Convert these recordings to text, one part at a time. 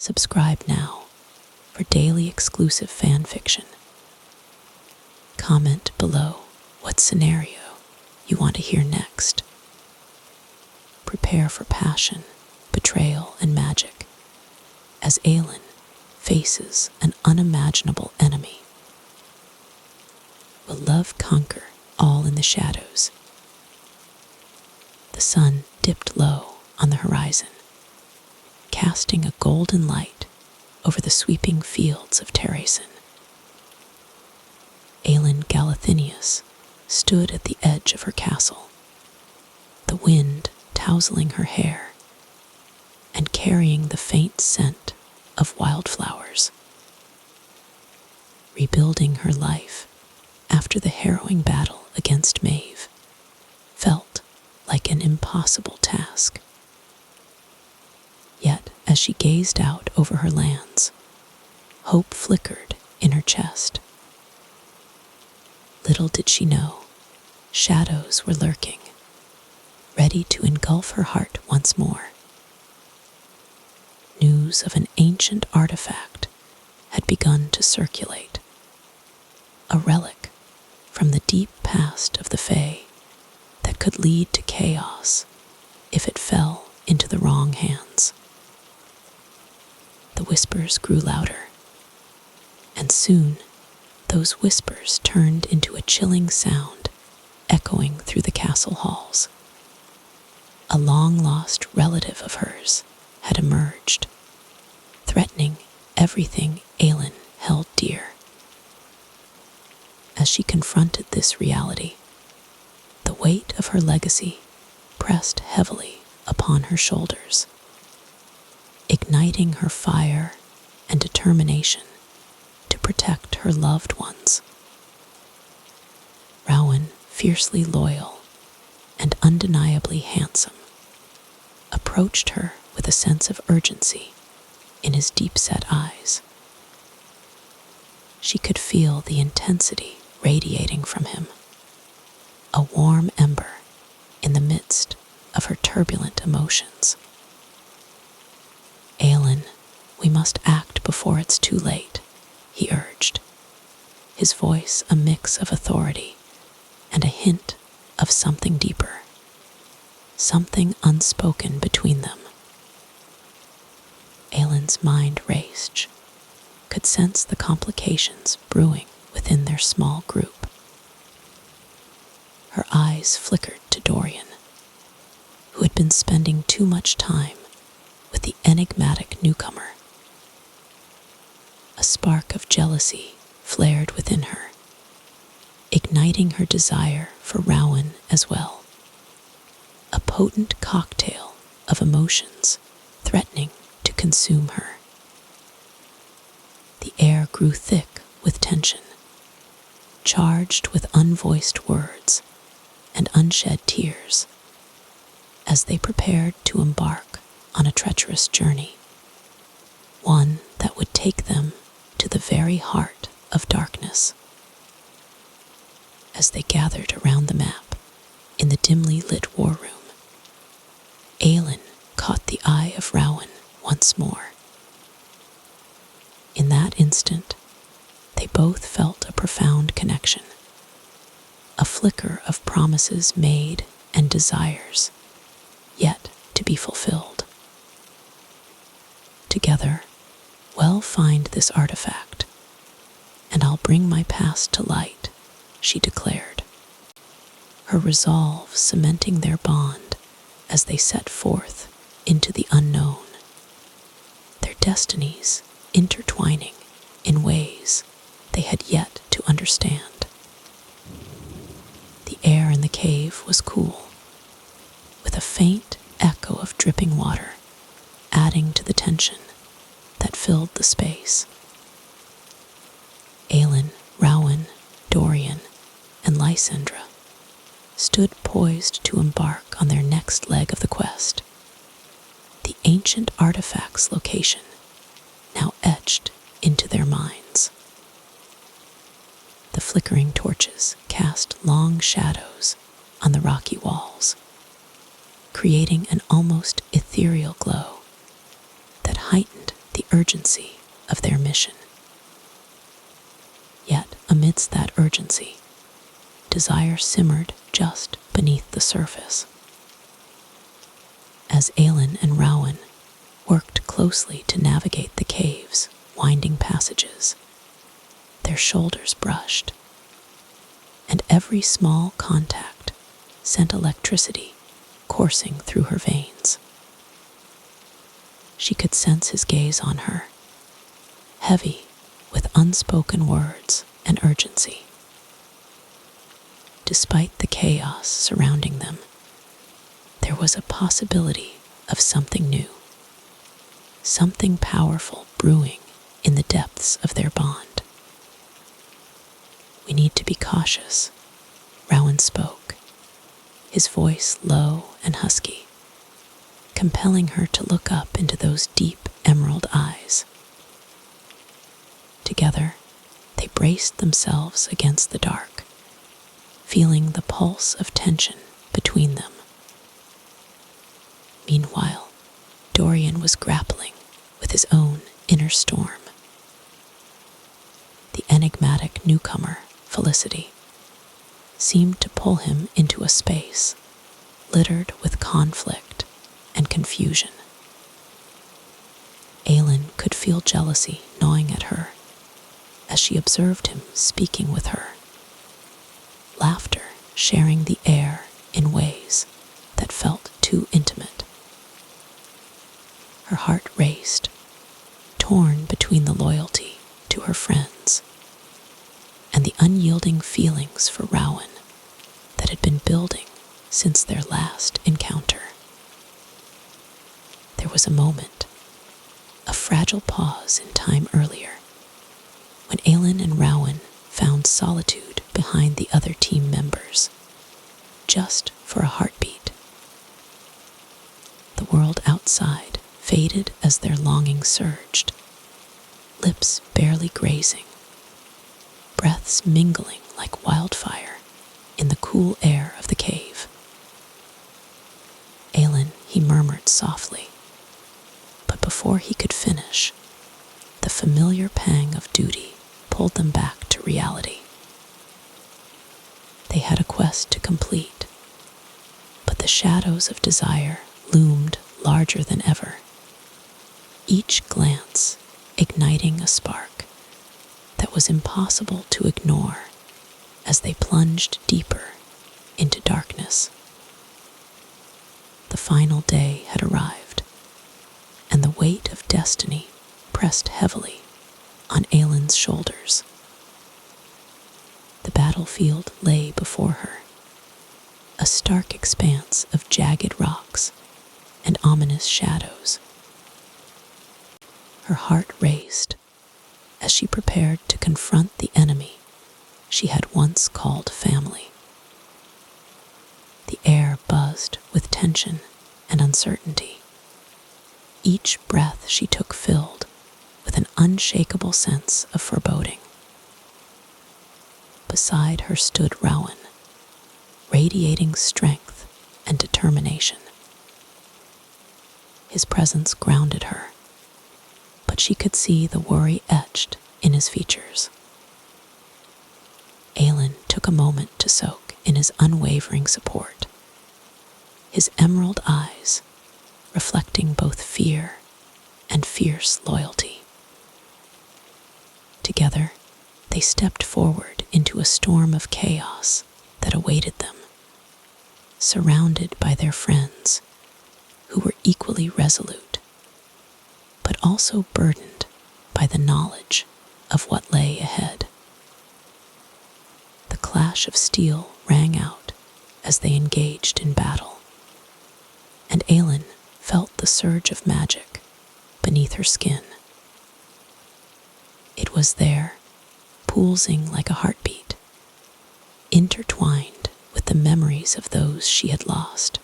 Subscribe now for daily exclusive fanfiction. Comment below what scenario you want to hear next. Prepare for passion, betrayal, and magic as Aelin faces an unimaginable enemy. Will love conquer all in the shadows? The sun dipped low on the horizon, casting a golden light over the sweeping fields of Terrasen. Aelin Galathynius stood at the edge of her castle, the wind tousling her hair and carrying the faint scent of wildflowers. Rebuilding her life after the harrowing battle against Maeve felt like an impossible task. Yet, as she gazed out over her lands, hope flickered in her chest. Little did she know, shadows were lurking, ready to engulf her heart once more. News of an ancient artifact had begun to circulate, a relic from the deep past of the Fae that could lead to chaos if it fell into the wrong hands. The whispers grew louder, and soon those whispers turned into a chilling sound echoing through the castle halls. A long-lost relative of hers had emerged, threatening everything Aelin held dear. As she confronted this reality, the weight of her legacy pressed heavily upon her shoulders, igniting her fire and determination to protect her loved ones. Rowan, fiercely loyal and undeniably handsome, approached her with a sense of urgency in his deep-set eyes. She could feel the intensity radiating from him, a warm ember in the midst of her turbulent emotions. Aelin, we must act before it's too late, he urged, his voice a mix of authority and a hint of something deeper, something unspoken between them. Aelin's mind raced, could sense the complications brewing within their small group. Her eyes flickered to Dorian, who had been spending too much time with the enigmatic newcomer. A spark of jealousy flared within her, igniting her desire for Rowan as well. A potent cocktail of emotions threatening to consume her. The air grew thick with tension, charged with unvoiced words and unshed tears, as they prepared to embark on a treacherous journey, one that would take them to the very heart of darkness. As they gathered around the map in the dimly lit war room, Aelin caught the eye of Rowan once more. In that instant, they both felt a profound connection, a flicker of promises made and desires yet to be fulfilled. Together, we'll find this artifact, and I'll bring my past to light, she declared, her resolve cementing their bond as they set forth into the unknown, their destinies intertwining in ways they had yet to understand. The air in the cave was cool, with a faint echo of dripping water adding to the tension that filled the space. Aelin, Rowan, Dorian, and Lysandra stood poised to embark on their next leg of the quest, the ancient artifact's location now etched into their minds. The flickering torches cast long shadows on the rocky walls, creating an almost ethereal glow that heightened the urgency of their mission. Yet, amidst that urgency, desire simmered just beneath the surface. As Aelin and Rowan worked closely to navigate the cave's winding passages, their shoulders brushed, and every small contact sent electricity coursing through her veins. She could sense his gaze on her, heavy with unspoken words and urgency. Despite the chaos surrounding them, there was a possibility of something new, something powerful brewing in the depths of their bond. "We need to be cautious," Rowan spoke, his voice low and husky, compelling her to look up into those deep emerald eyes. Together, they braced themselves against the dark, feeling the pulse of tension between them. Meanwhile, Dorian was grappling with his own inner storm. The enigmatic newcomer, Felicity, seemed to pull him into a space littered with conflict and confusion. Aelin could feel jealousy gnawing at her as she observed him speaking with her, laughter sharing the air in ways that felt too intimate. Her heart raced, torn between the loyalty to her friends and the unyielding feelings for Rowan that had been building since their last encounter. There was a moment, a fragile pause in time earlier, when Aelin and Rowan found solitude behind the other team members, just for a heartbeat. The world outside faded as their longing surged, lips barely grazing, breaths mingling like wildfire in the cool air of the cave. "Aelin," he murmured softly, but before he could finish, the familiar pang of duty pulled them back to reality. They had a quest to complete, but the shadows of desire loomed larger than ever, each glance igniting a spark that was impossible to ignore as they plunged deeper into darkness. The final day had arrived, and the weight of destiny pressed heavily on Aelin's shoulders. The battlefield lay before her, a stark expanse of jagged rocks and ominous shadows. Her heart raced as she prepared to confront the enemy she had once called family. The air buzzed with tension and uncertainty. Each breath she took filled with an unshakable sense of foreboding. Beside her stood Rowan, radiating strength and determination. His presence grounded her, but she could see the worry etched in his features. Aelin took a moment to soak in his unwavering support, his emerald eyes reflecting both fear and fierce loyalty. Together, they stepped forward into a storm of chaos that awaited them, surrounded by their friends who were equally resolute, but also burdened by the knowledge of what lay ahead. The clash of steel rang out as they engaged in battle, and Aelin felt the surge of magic beneath her skin. It was there, pulsing like a heartbeat, intertwined with the memories of those she had lost,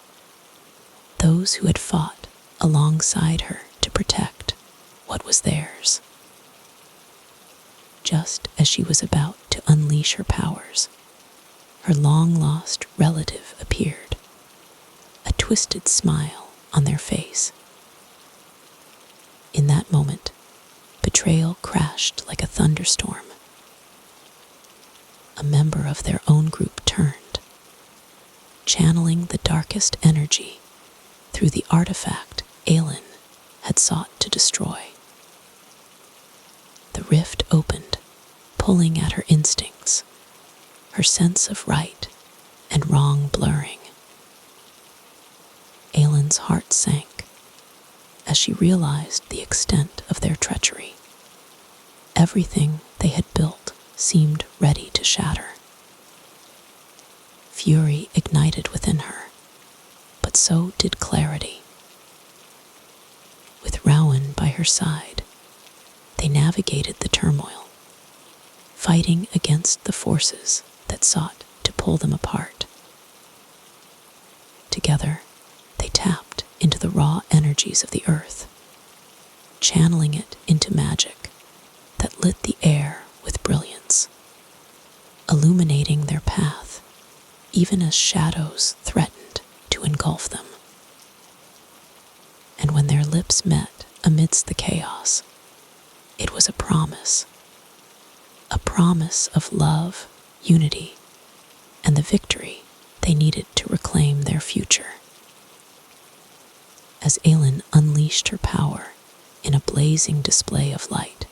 those who had fought alongside her to protect what was theirs. Just as she was about to unleash her powers, her long-lost relative appeared, a twisted smile on their face. In that moment, betrayal crashed like a thunderstorm. A member of their own group turned, channeling the darkest energy through the artifact Aelin had sought to destroy. The rift opened, pulling at her instincts, her sense of right and wrong blurring. Aelin's heart sank as she realized the extent of their treachery. Everything they had built seemed ready to shatter. Fury ignited within her, but so did clarity. With Rowan by her side, they navigated the turmoil, fighting against the forces that sought to pull them apart. Together, they tapped into the raw energies of the earth, channeling it into magic that lit the air with brilliance, illuminating their path even as shadows threatened to engulf them. And when their lips met amidst the chaos, it was a promise of love, unity, and the victory they needed to reclaim their future. As Aelin unleashed her power in a blazing display of light,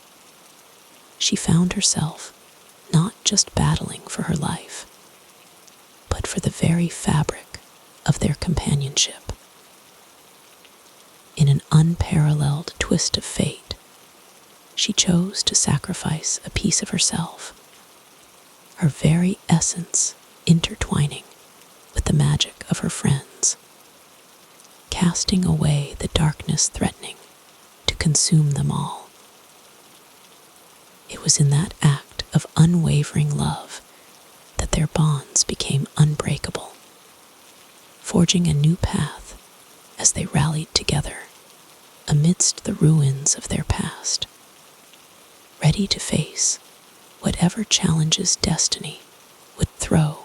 she found herself not just battling for her life, but for the very fabric of their companionship. In an unparalleled twist of fate, she chose to sacrifice a piece of herself, her very essence intertwining with the magic of her friends, casting away the darkness threatening to consume them all. It was in that act of unwavering love that their bonds became unbreakable, forging a new path as they rallied together amidst the ruins of their past, ready to face whatever challenges destiny would throw